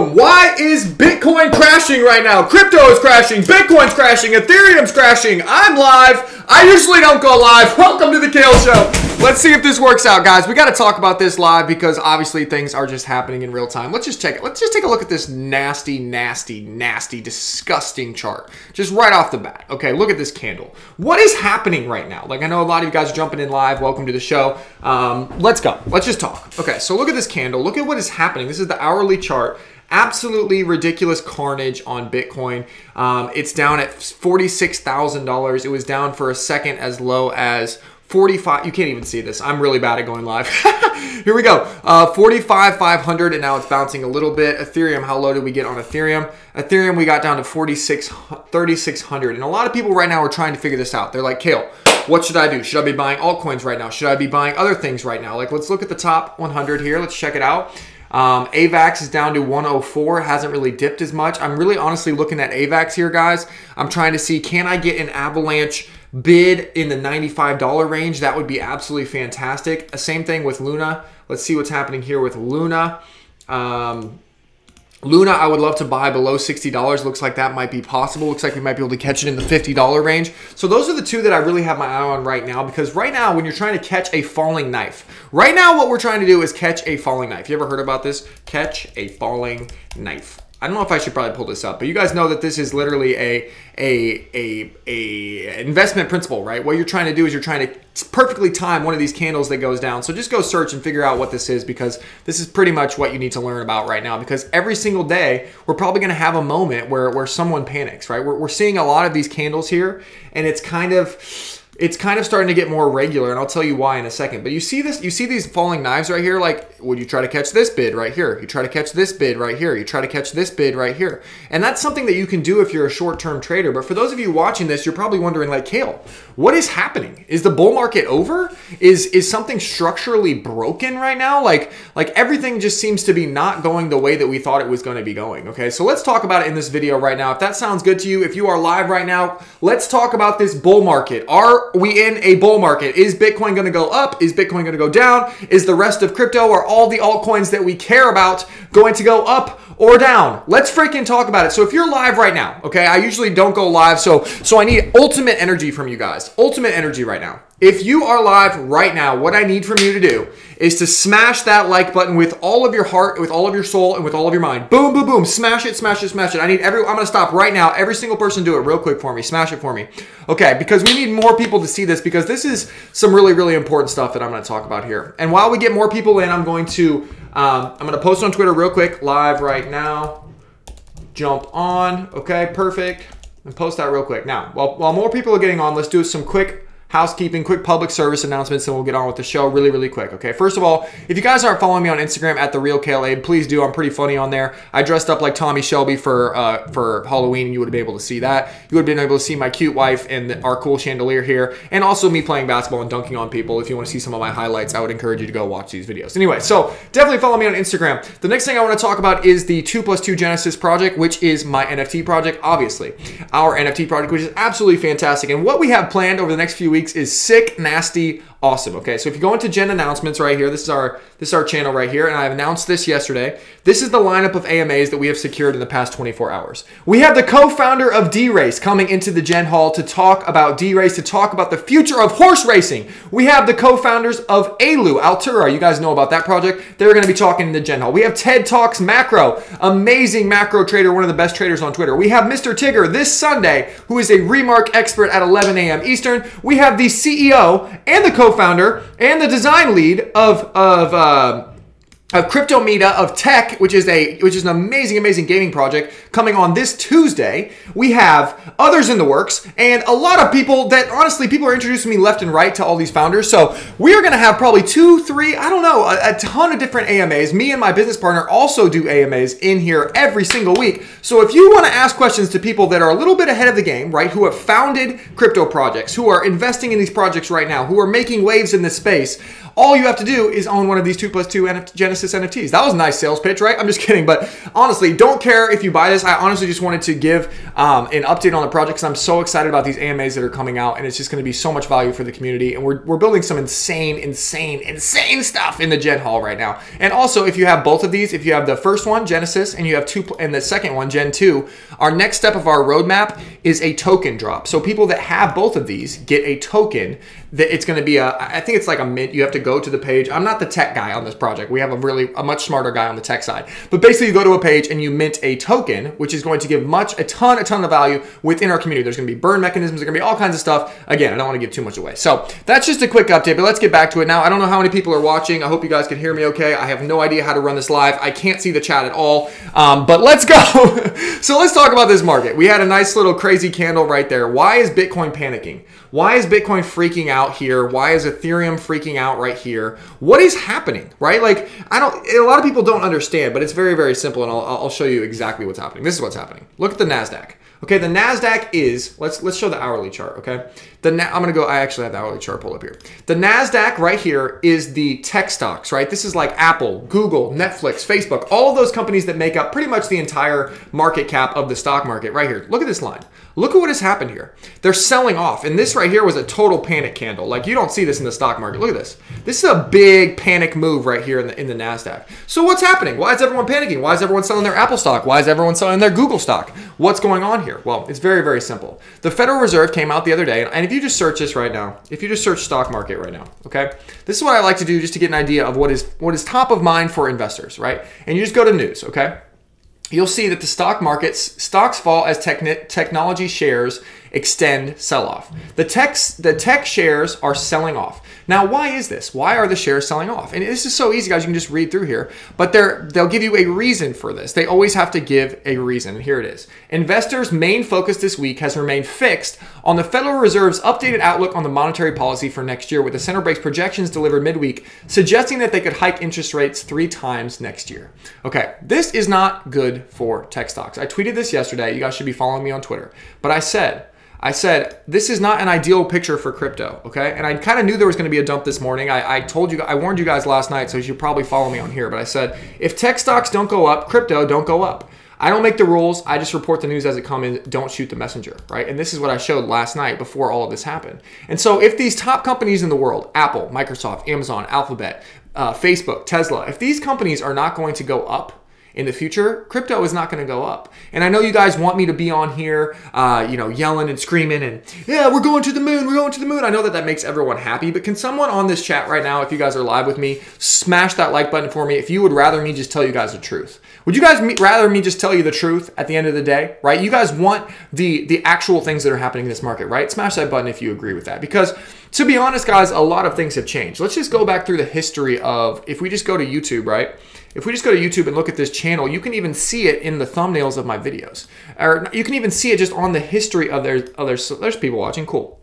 boom. Why is Bitcoin crashing right now? Crypto is crashing. Bitcoin's crashing. Ethereum's crashing. I'm live. I usually don't go live. Welcome to the Kale Show. Let's see if this works out, guys. We got to talk about this live because obviously things are just happening in real time. Let's just check it. Let's just take a look at this nasty, disgusting chart. Just right off the bat. Okay, look at this candle. What is happening right now? Like, I know a lot of you guys are jumping in live. Welcome to the show. Let's go. Let's just talk. Okay, so look at this candle. Look at what is happening. This is the hourly chart. Absolutely ridiculous carnage on Bitcoin. It's down at $46,000. It was down for a second as low as 45. You can't even see this. I'm really bad at going live. Here we go. 45,500, and now it's bouncing a little bit. Ethereum, how low did we get on Ethereum? Ethereum, we got down to 3,600. And a lot of people right now are trying to figure this out. They're like, Kale, what should I do? Should I be buying altcoins right now? Should I be buying other things right now? Like, let's look at the top 100 here. Let's check it out. AVAX is down to 104. It hasn't really dipped as much. I'm really honestly looking at AVAX here, guys. I'm trying to see, can I get an Avalanche bid in the $95 range? That would be absolutely fantastic. Same thing with Luna. Let's see what's happening here with Luna. Luna, I would love to buy below $60. Looks like that might be possible. Looks like we might be able to catch it in the $50 range. So those are the two that I really have my eye on right now, because right now when you're trying to catch a falling knife, right now what we're trying to do is catch a falling knife. You ever heard about this? Catch a falling knife. I don't know if I should probably pull this up, but you guys know that this is literally a investment principle, right? What you're trying to do is you're trying to perfectly time one of these candles that goes down. So just go search and figure out what this is, because this is pretty much what you need to learn about right now, because every single day we're probably going to have a moment where someone panics, right? We're seeing a lot of these candles here, and it's kind of starting to get more regular, and I'll tell you why in a second. But you see this, you see these falling knives right here? Like, would you try to catch this bid right here? You try to catch this bid right here. You try to catch this bid right here. And that's something that you can do if you're a short-term trader. But for those of you watching this, you're probably wondering, like, Kale, what is happening? Is the bull market over? Is something structurally broken right now? Like everything just seems to be not going the way that we thought it was going to be going. Okay, so let's talk about it in this video right now. If that sounds good to you, if you are live right now, let's talk about this bull market. Are we in a bull market? Is Bitcoin going to go up? Is Bitcoin going to go down? Is the rest of crypto or all the altcoins that we care about going to go up or down? Let's freaking talk about it. So if you're live right now, okay, I usually don't go live, so I need ultimate energy from you guys. Ultimate energy right now. If you are live right now, what I need from you to do is to smash that like button with all of your heart, with all of your soul, and with all of your mind. Boom, boom, boom. Smash it, smash it, smash it. I'm going to stop right now. Every single person do it real quick for me. Smash it for me. Okay, because we need more people to see this, because this is some really, really important stuff that I'm going to talk about here. And while we get more people in, I'm going to post on Twitter real quick, live right now. Jump on. Okay, perfect. And post that real quick. Now, while more people are getting on, let's do some quick housekeeping, quick public service announcements, and we'll get on with the show really, really quick. Okay, first of all, if you guys aren't following me on Instagram at @TheRealKaleAbe, please do. I'm pretty funny on there. I dressed up like Tommy Shelby for Halloween, and you would have been able to see that. You would have been able to see my cute wife and our cool chandelier here, and also me playing basketball and dunking on people. If you want to see some of my highlights, I would encourage you to go watch these videos. Anyway, so definitely follow me on Instagram. The next thing I want to talk about is the 2+2 Genesis project, which is my NFT project, obviously. Our NFT project, which is absolutely fantastic. And what we have planned over the next few weeks is sick, nasty, awesome. Okay, so if you go into Gen Announcements right here, this is our channel right here, and I announced this yesterday. This is the lineup of AMAs that we have secured in the past 24 hours. We have the co-founder of D-Race coming into the Gen Hall to talk about D-Race, to talk about the future of horse racing. We have the co-founders of Alu, Altura. You guys know about that project. They're going to be talking in the Gen Hall. We have TED Talks Macro, amazing macro trader, one of the best traders on Twitter. We have Mr. Tigger this Sunday, who is a remark expert at 11 a.m. Eastern. We have the CEO and the co-founder and the design lead of Crypto Meta of Tech, which is an amazing gaming project coming on this Tuesday. We have others in the works, and a lot of people that honestly people are introducing me left and right to all these founders. So we are going to have probably 2, 3, I don't know, a ton of different AMAs. Me and my business partner also do AMAs in here every single week. So if you want to ask questions to people that are a little bit ahead of the game, right, who have founded crypto projects, who are investing in these projects right now, who are making waves in this space, all you have to do is own one of these 2+2 Genesis NFTs. That was a nice sales pitch, right? I'm just kidding. But honestly, don't care if you buy this. I honestly just wanted to give an update on the project because I'm so excited about these AMAs that are coming out, and it's just going to be so much value for the community. And we're building some insane stuff in the Gen Hall right now. And also, if you have both of these, if you have the first one, Genesis, and you have and the second one, Gen 2, our next step of our roadmap is a token drop. So people that have both of these get a token that it's going to be I think it's like a mint. You have to go to the page. I'm not the tech guy on this project. We have a much smarter guy on the tech side. But basically you go to a page and you mint a token, which is going to give a ton of value within our community. There's going to be burn mechanisms. There's going to be all kinds of stuff. Again, I don't want to give too much away. So that's just a quick update, but let's get back to it now. I don't know how many people are watching. I hope you guys can hear me okay. I have no idea how to run this live. I can't see the chat at all, but let's go. So let's talk about this market. We had a nice little crazy candle right there. Why is Bitcoin panicking? Why is Bitcoin freaking out here? Why is Ethereum freaking out right here? What is happening, right? Like, a lot of people don't understand, but it's very, very simple, and I'll show you exactly what's happening. This is what's happening. Look at the NASDAQ. Okay, the NASDAQ is, let's show the hourly chart, okay? I actually have the hourly chart pulled up here. The NASDAQ right here is the tech stocks, right? This is like Apple, Google, Netflix, Facebook, all of those companies that make up pretty much the entire market cap of the stock market right here. Look at this line. Look at what has happened here. They're selling off, and this right here was a total panic candle. Like, you don't see this in the stock market. Look at this. This is a big panic move right here in the NASDAQ. So what's happening? Why is everyone panicking? Why is everyone selling their Apple stock? Why is everyone selling their Google stock? What's going on here? Well, it's very, very simple. The Federal Reserve came out the other day, and if you just search this right now, if you just search stock market right now, okay? This is what I like to do just to get an idea of what is top of mind for investors, right? And you just go to news, okay? You'll see that the stocks fall as technology shares extend sell-off. The tech shares are selling off. Now, why is this? Why are the shares selling off? And this is so easy, guys. You can just read through here. But they'll give you a reason for this. They always have to give a reason. And here it is. Investors' main focus this week has remained fixed on the Federal Reserve's updated outlook on the monetary policy for next year, with the central bank's projections delivered midweek, suggesting that they could hike interest rates 3 times next year. Okay, this is not good for tech stocks. I tweeted this yesterday. You guys should be following me on Twitter. But I said, this is not an ideal picture for crypto, okay? And I kind of knew there was going to be a dump this morning. I warned you guys last night, so you should probably follow me on here. But I said, if tech stocks don't go up, crypto don't go up. I don't make the rules. I just report the news as it comes in. Don't shoot the messenger, right? And this is what I showed last night before all of this happened. And so if these top companies in the world, Apple, Microsoft, Amazon, Alphabet, Facebook, Tesla, if these companies are not going to go up in the future, crypto is not going to go up. And I know you guys want me to be on here, yelling and screaming and, yeah, we're going to the moon, we're going to the moon. I know that makes everyone happy, but can someone on this chat right now, if you guys are live with me, smash that like button for me if you would rather me just tell you guys the truth. Would you guys rather me just tell you the truth at the end of the day, right? You guys want the actual things that are happening in this market, right? Smash that button if you agree with that. Because to be honest, guys, a lot of things have changed. Let's just go back through the history of, if we just go to YouTube, right? If we just go to YouTube and look at this channel, you can even see it in the thumbnails of my videos. Or you can even see it just on the history of there's people watching, cool.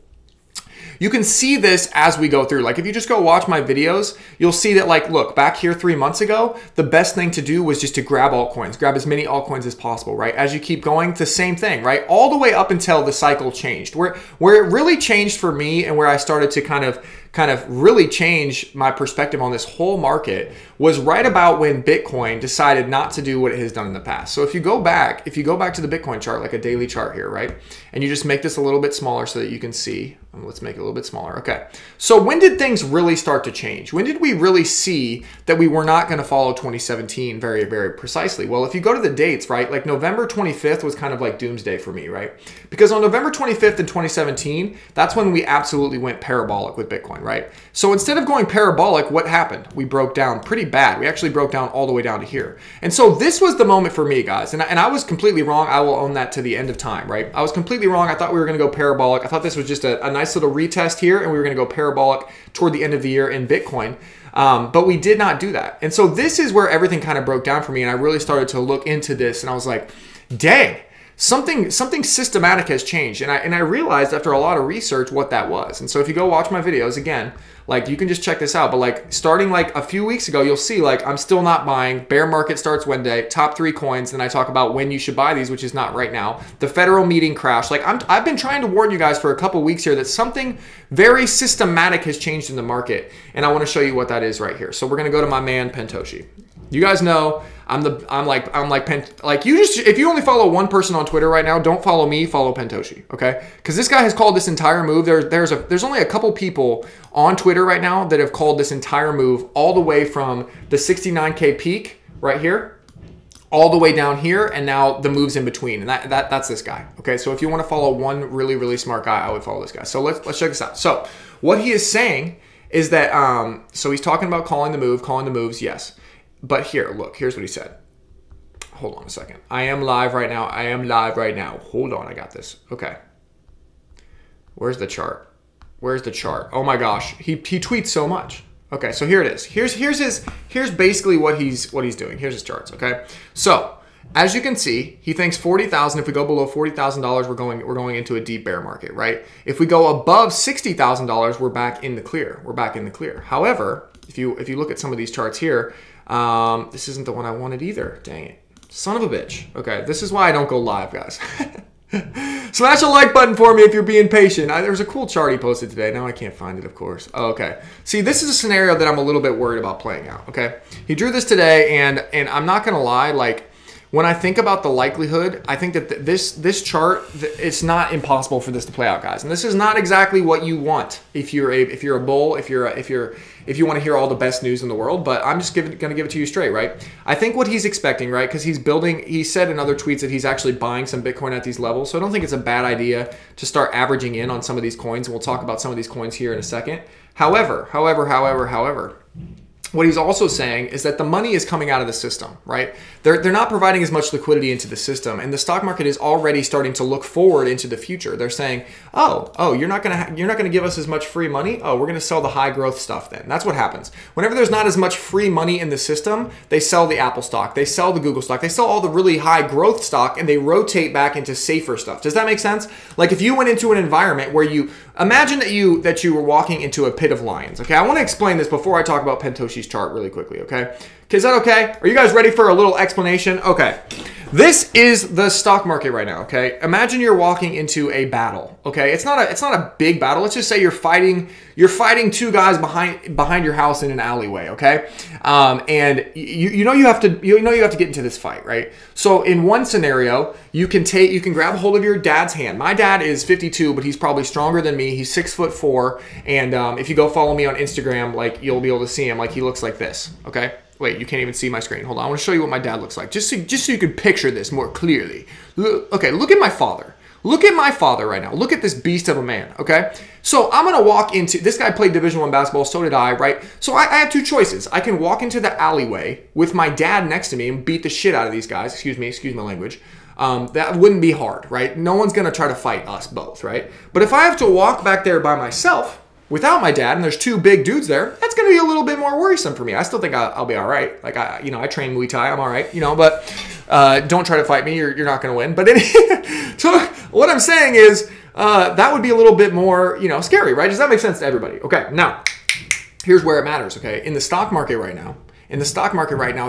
You can see this as we go through. Like if you just go watch my videos, you'll see that like, look, back here 3 months ago, the best thing to do was just to grab altcoins, grab as many altcoins as possible, right? As you keep going, the same thing, right? All the way up until the cycle changed. Where it really changed for me and where I started to kind of really change my perspective on this whole market was right about when Bitcoin decided not to do what it has done in the past. So if you go back to the Bitcoin chart, like a daily chart here, right? And you just make this a little bit smaller so that you can see. Let's make it a little bit smaller. Okay. So when did things really start to change? When did we really see that we were not going to follow 2017 very, very precisely? Well, if you go to the dates, right? Like November 25th was kind of like doomsday for me, right? Because on November 25th in 2017, that's when we absolutely went parabolic with Bitcoin, right? So instead of going parabolic, what happened? We broke down pretty bad. We actually broke down all the way down to here. And so this was the moment for me, guys. And I was completely wrong. I will own that to the end of time, right? I was completely wrong. I thought we were going to go parabolic. I thought this was just a nice little retest here and we were going to go parabolic toward the end of the year in Bitcoin. But we did not do that. And so this is where everything kind of broke down for me. And I really started to look into this and I was like, dang, something systematic has changed. And I realized after a lot of research what that was. And so if you go watch my videos again, Like, you can just check this out. But like starting like a few weeks ago, you'll see like I'm still not buying. Bear market starts Wednesday. Top 3 coins. Then I talk about when you should buy these, which is not right now. The federal meeting crash. Like I've been trying to warn you guys for a couple weeks here that something very systematic has changed in the market, and I want to show you what that is right here. So we're gonna go to my man Pentoshi. You guys know if you only follow one person on Twitter right now, don't follow me, follow Pentoshi, okay? Because this guy has called this entire move. There's only a couple people on Twitter right now that have called this entire move all the way from the 69K peak right here, all the way down here, and now the moves in between, and that's this guy, okay? So if you want to follow one really, really smart guy, I would follow this guy. So let's check this out. So what he is saying is that, so he's talking about calling the moves, yes. But here, look, here's what he said. Hold on a second. I am live right now. Hold on, I got this. Okay. Where's the chart? Oh my gosh, he tweets so much. Okay, so here it is. Here's basically what he's doing. Here's his charts, okay? So, as you can see, he thinks 40,000. If we go below $40,000, we're going into a deep bear market, right? If we go above $60,000, we're back in the clear. However, if you look at some of these charts here, this isn't the one I wanted either. Dang it. Son of a bitch. Okay, this is why I don't go live, guys. Smash a like button for me if you're being patient. There was a cool chart he posted today. Now I can't find it, of course. Oh, okay. See, this is a scenario that I'm a little bit worried about playing out, okay? He drew this today, and I'm not going to lie, like, when I think about the likelihood, I think that this chart, it's not impossible for this to play out, guys. And this is not exactly what you want if you're a bull, if you want to hear all the best news in the world. But I'm just going to give it to you straight, right? I think what he's expecting, right? Because he said in other tweets that he's actually buying some Bitcoin at these levels. So I don't think it's a bad idea to start averaging in on some of these coins. And we'll talk about some of these coins here in a second. However, what he's also saying is that the money is coming out of the system, right? They're not providing as much liquidity into the system, and the stock market is already starting to look forward into the future. They're saying, oh, you're not gonna give us as much free money. Oh, we're gonna sell the high growth stuff then. That's what happens. Whenever there's not as much free money in the system, they sell the Apple stock, they sell the Google stock, they sell all the really high growth stock, and they rotate back into safer stuff. Does that make sense? Like if you went into an environment where imagine that you were walking into a pit of lions. Okay, I want to explain this before I talk about Pentoshi's chart really quickly. Okay, is that okay? Are you guys ready for a little explanation? Okay, this is the stock market right now. Okay, imagine you're walking into a battle. Okay, it's not a big battle. Let's just say you're fighting 2 guys behind your house in an alleyway. Okay, and you know you have to get into this fight, right? So in one scenario, you can grab a hold of your dad's hand. My dad is 52, but he's probably stronger than me. He's 6'4", and if you go follow me on Instagram, like you'll be able to see him. Like he looks like this. Okay. Wait, you can't even see my screen. Hold on. I want to show you what my dad looks like, just so you can picture this more clearly. Okay, look at my father. Look at my father right now. Look at this beast of a man, okay? So I'm going to walk into, this guy played Division I basketball, so did I, right? So I have 2 choices. I can walk into the alleyway with my dad next to me and beat the shit out of these guys. Excuse my language. That wouldn't be hard, right? No one's going to try to fight us both, right? But if I have to walk back there by myself, without my dad, and there's 2 big dudes there, that's going to be a little bit more worrisome for me. I still think I'll be all right. Like I train Muay Thai, I'm all right, but don't try to fight me. You're not going to win. But so what I'm saying is that would be a little bit more, scary, right? Does that make sense to everybody? Okay, now here's where it matters. Okay, in the stock market right now,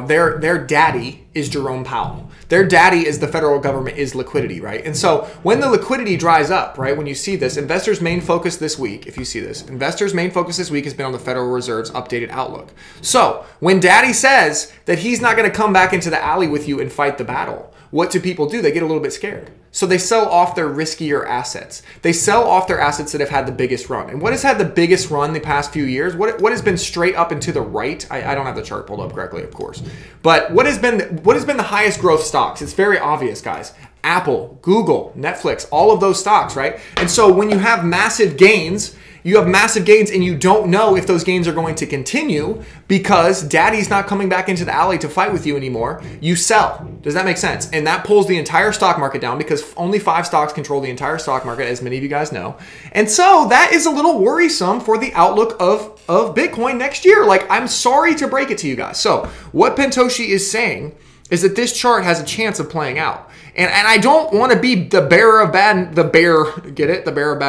their daddy is Jerome Powell. Their daddy is the federal government, is liquidity, right? And so when the liquidity dries up, right, when you see this, investors' main focus this week, if you see this, investors' main focus this week has been on the Federal Reserve's updated outlook. So when daddy says that he's not going to come back into the alley with you and fight the battle, what do people do? They get a little bit scared. So they sell off their riskier assets. They sell off their assets that have had the biggest run. And what has had the biggest run the past few years? What has been straight up and to the right? I don't have the chart pulled up correctly, of course. But what has been the highest growth stocks? It's very obvious, guys. Apple, Google, Netflix, all of those stocks, right? And so when you have massive gains, and you don't know if those gains are going to continue because daddy's not coming back into the alley to fight with you anymore, you sell. Does that make sense? And that pulls the entire stock market down because only 5 stocks control the entire stock market, as many of you guys know. And so that is a little worrisome for the outlook of Bitcoin next year. Like, I'm sorry to break it to you guys. So what Pentoshi is saying is that this chart has a chance of playing out. And I don't want to be the bearer of bad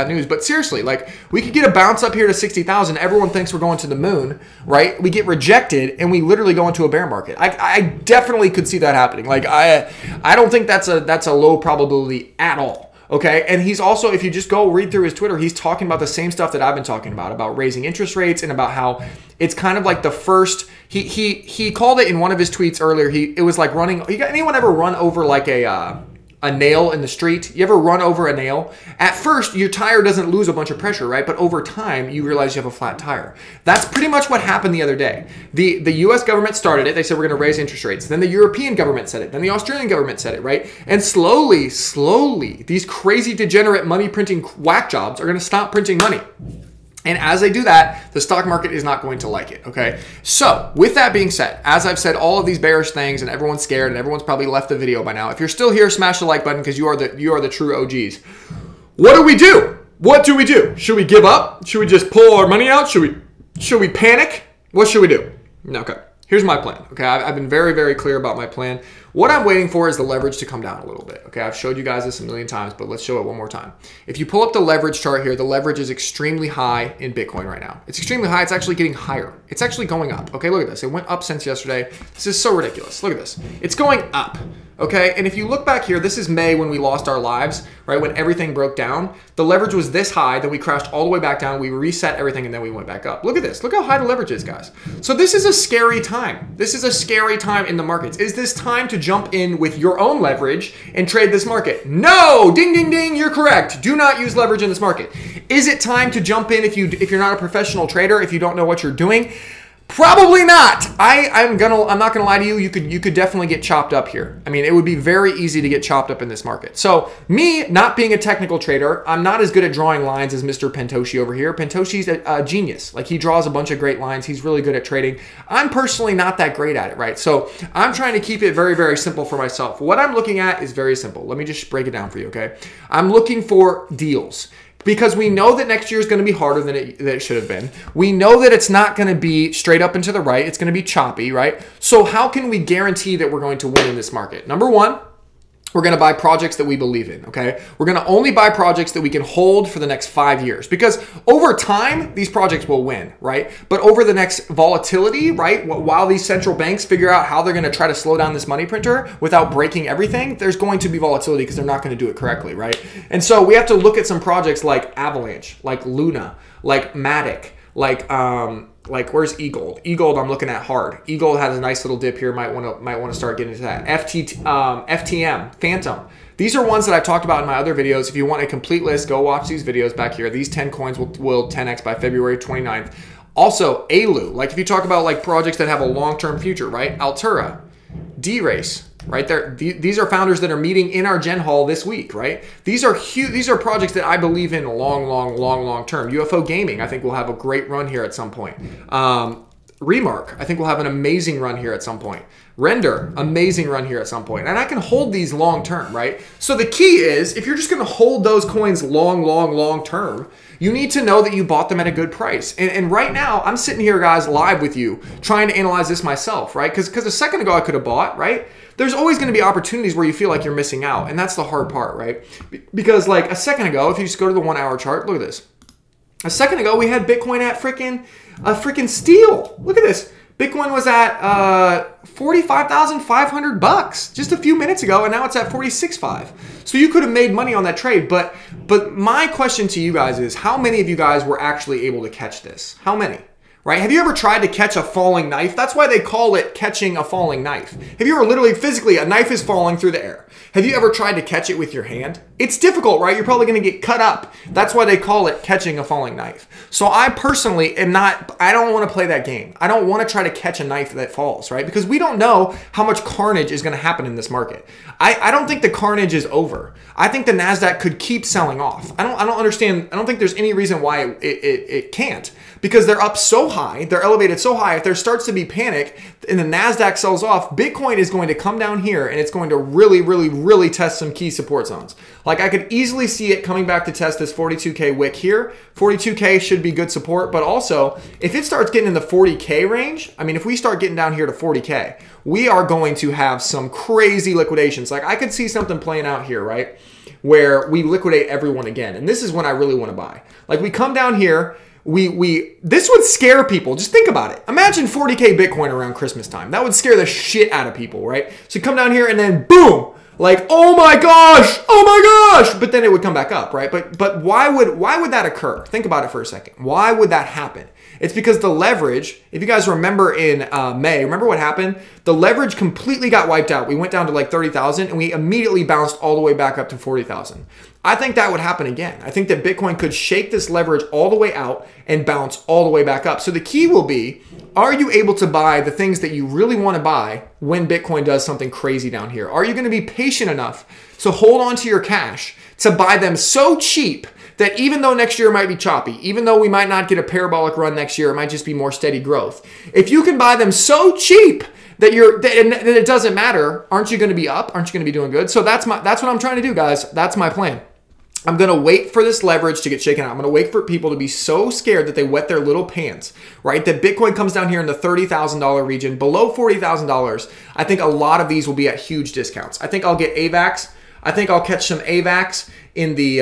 news. But seriously, like, we could get a bounce up here to 60,000. Everyone thinks we're going to the moon, right? We get rejected and we literally go into a bear market. I definitely could see that happening. Like, I don't think that's a low probability at all. Okay, and he's also, if you just go read through his Twitter, he's talking about the same stuff that I've been talking about raising interest rates and about how it's kind of like the first. He called it in one of his tweets earlier. It was like running. Anyone ever run over like a nail in the street? You ever run over a nail? At first, your tire doesn't lose a bunch of pressure, right? But over time, you realize you have a flat tire. That's pretty much what happened the other day. The U.S. government started it. They said we're going to raise interest rates. Then the European government said it. Then the Australian government said it, right? And slowly, these crazy degenerate money printing whack jobs are going to stop printing money. And as they do that, the stock market is not going to like it, okay? So, with that being said, as I've said all of these bearish things and everyone's scared and everyone's probably left the video by now, if you're still here, smash the like button because you are the true OGs. What do we do? What do we do? Should we give up? Should we just pull our money out? Should we panic? What should we do? Okay, here's my plan, okay? I've been very, very clear about my plan. What I'm waiting for is the leverage to come down a little bit. Okay, I've showed you guys this a million times, but let's show it one more time. If you pull up the leverage chart here, the leverage is extremely high in Bitcoin right now. It's extremely high. It's actually getting higher. It's actually going up. Okay, look at this. It went up since yesterday. This is so ridiculous. Look at this. It's going up. Okay, and if you look back here, this is May when we lost our lives, right? When everything broke down, the leverage was this high, then we crashed all the way back down, we reset everything, and then we went back up. Look at this. Look how high the leverage is, guys. So this is a scary time. This is a scary time in the markets. Is this time to jump in with your own leverage and trade this market? No! Ding, ding, ding, you're correct. Do not use leverage in this market. Is it time to jump in if you're not a professional trader, if you don't know what you're doing? Probably not. I'm not gonna lie to you. You could definitely get chopped up here. I mean, it would be very easy to get chopped up in this market. So me not being a technical trader, I'm not as good at drawing lines as Mr. Pentoshi over here. Pentoshi's a genius. Like, he draws a bunch of great lines. He's really good at trading. I'm personally not that great at it, right? So I'm trying to keep it very, very simple for myself. What I'm looking at is very simple. Let me just break it down for you, okay? I'm looking for deals. Because we know that next year is going to be harder than it should have been. We know that it's not going to be straight up and to the right. It's going to be choppy, right? So how can we guarantee that we're going to win in this market? Number one, we're going to buy projects that we believe in, okay? We're going to only buy projects that we can hold for the next 5 years, because over time, these projects will win, right? But over the next volatility, right, while these central banks figure out how they're going to try to slow down this money printer without breaking everything, there's going to be volatility because they're not going to do it correctly, right? And so we have to look at some projects like Avalanche, like Luna, like Matic, like where's eGold? eGold I'm looking at hard. eGold has a nice little dip here. Might want to start getting into that. FTM, Phantom. These are ones that I've talked about in my other videos. If you want a complete list, go watch these videos back here. These 10 coins will 10x by February 29th. Also, ALU. Like, if you talk about like projects that have a long-term future, right? Altura, D-Race. Right there, these are founders that are meeting in our Gen Hall this week, right? These are huge. These are projects that I believe in long term. UFO Gaming, I think, will have a great run here at some point. Remark, I think, will have an amazing run here at some point. Render, amazing run here at some point. And I can hold these long term, right? So the key is, if you're just going to hold those coins long term, you need to know that you bought them at a good price. And right now, I'm sitting here, guys, live with you, trying to analyze this myself, right? Because a second ago, I could have bought, right? There's always going to be opportunities where you feel like you're missing out. And that's the hard part, right? Because like a second ago, if you just go to the 1 hour chart, look at this. A second ago, we had Bitcoin at freaking steal. Look at this. Bitcoin was at 45,500 bucks just a few minutes ago, and now it's at 46.5. So you could have made money on that trade. But my question to you guys is, how many of you guys were actually able to catch this? How many? Right? Have you ever tried to catch a falling knife? That's why they call it catching a falling knife. Have you ever literally physically, a knife is falling through the air. Have you ever tried to catch it with your hand? It's difficult, right? You're probably going to get cut up. That's why they call it catching a falling knife. So I personally am not, I don't want to play that game. I don't want to try to catch a knife that falls, right? Because we don't know how much carnage is going to happen in this market. I don't think the carnage is over. I think the NASDAQ could keep selling off. I don't understand. I don't think there's any reason why it can't, because they're up so high, they're elevated so high, if there starts to be panic and the NASDAQ sells off, Bitcoin is going to come down here and it's going to really, really, really test some key support zones. Like I could easily see it coming back to test this 42K wick here. 42K should be good support, but also if it starts getting in the 40K range, I mean, if we start getting down here to 40K, we are going to have some crazy liquidations. Like I could see something playing out here, right? Where we liquidate everyone again. And this is when I really want to buy. Like we come down here, this would scare people. Just think about it. Imagine 40K Bitcoin around Christmas time. That would scare the shit out of people, right? So you come down here and then boom, like, oh my gosh, but then it would come back up, right? But why would that occur? Think about it for a second. Why would that happen? It's because the leverage, if you guys remember in May, remember what happened? The leverage completely got wiped out. We went down to like 30,000 and we immediately bounced all the way back up to 40,000. I think that would happen again. I think that Bitcoin could shake this leverage all the way out and bounce all the way back up. So the key will be, are you able to buy the things that you really want to buy when Bitcoin does something crazy down here? Are you going to be patient enough to hold on to your cash to buy them so cheap that even though next year might be choppy, even though we might not get a parabolic run next year, it might just be more steady growth. If you can buy them so cheap that it doesn't matter, aren't you going to be up? Aren't you going to be doing good? So that's what I'm trying to do, guys. That's my plan. I'm going to wait for this leverage to get shaken out. I'm going to wait for people to be so scared that they wet their little pants, right? That Bitcoin comes down here in the $30,000 region, below $40,000. I think a lot of these will be at huge discounts. I think I'll get AVAX. I think I'll catch some AVAX in the,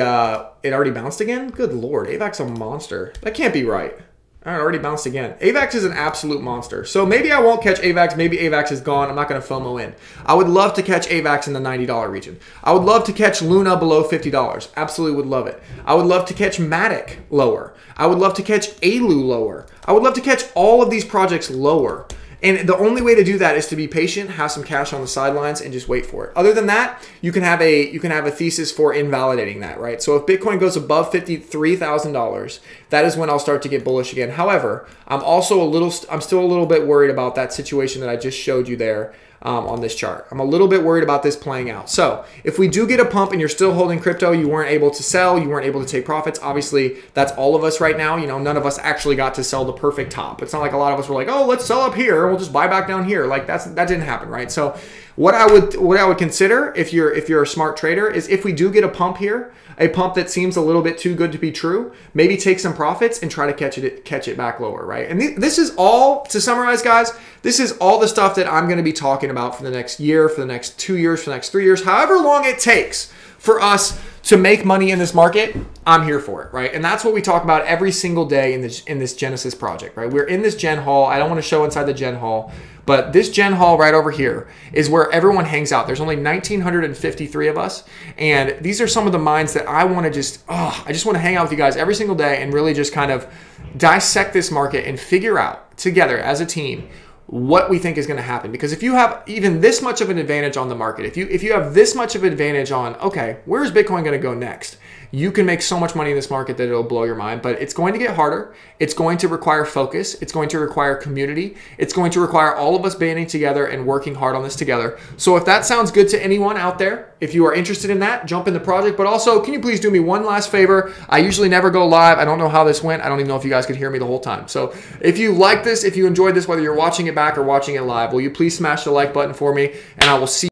it already bounced again? Good Lord, AVAX a monster. That can't be right. All right, already bounced again. AVAX is an absolute monster. So maybe I won't catch AVAX. Maybe AVAX is gone. I'm not going to FOMO in. I would love to catch AVAX in the $90 region. I would love to catch Luna below $50. Absolutely would love it. I would love to catch Matic lower. I would love to catch ALU lower. I would love to catch all of these projects lower. And the only way to do that is to be patient, have some cash on the sidelines, and just wait for it. Other than that, you can have a thesis for invalidating that, right? So if Bitcoin goes above $53,000, that is when I'll start to get bullish again. However, I'm still a little bit worried about that situation that I just showed you there. On this chart, I'm a little bit worried about this playing out. So if we do get a pump and you're still holding crypto, you weren't able to sell, you weren't able to take profits. Obviously, that's all of us right now. You know, none of us actually got to sell the perfect top. It's not like a lot of us were like, oh, let's sell up here and we'll just buy back down here. Like that didn't happen, right? So what I would consider if you're a smart trader is if we do get a pump here, a pump that seems a little bit too good to be true, maybe take some profits and try to catch it back lower, right? And this is all, to summarize, guys, this is all the stuff that I'm going to be talking about for the next year, for the next 2 years, for the next 3 years, however long it takes for us to make money in this market. I'm here for it, right? And that's what we talk about every single day in this Genesis project, right? We're in this Gen Hall. I don't want to show inside the Gen Hall, but this Gen Hall right over here is where everyone hangs out. There's only 1,953 of us, and these are some of the minds that I want to I just want to hang out with you guys every single day and really just kind of dissect this market and figure out together as a team what we think is going to happen. Because if you have even this much of an advantage on the market, if you have this much of an advantage on, okay, where is Bitcoin going to go next? You can make so much money in this market that it'll blow your mind, but it's going to get harder. It's going to require focus. It's going to require community. It's going to require all of us banding together and working hard on this together. So if that sounds good to anyone out there, if you are interested in that, jump in the project. But also, can you please do me one last favor? I usually never go live. I don't know how this went. I don't even know if you guys could hear me the whole time. So if you like this, if you enjoyed this, whether you're watching it back or watching it live, will you please smash the like button for me? And I will see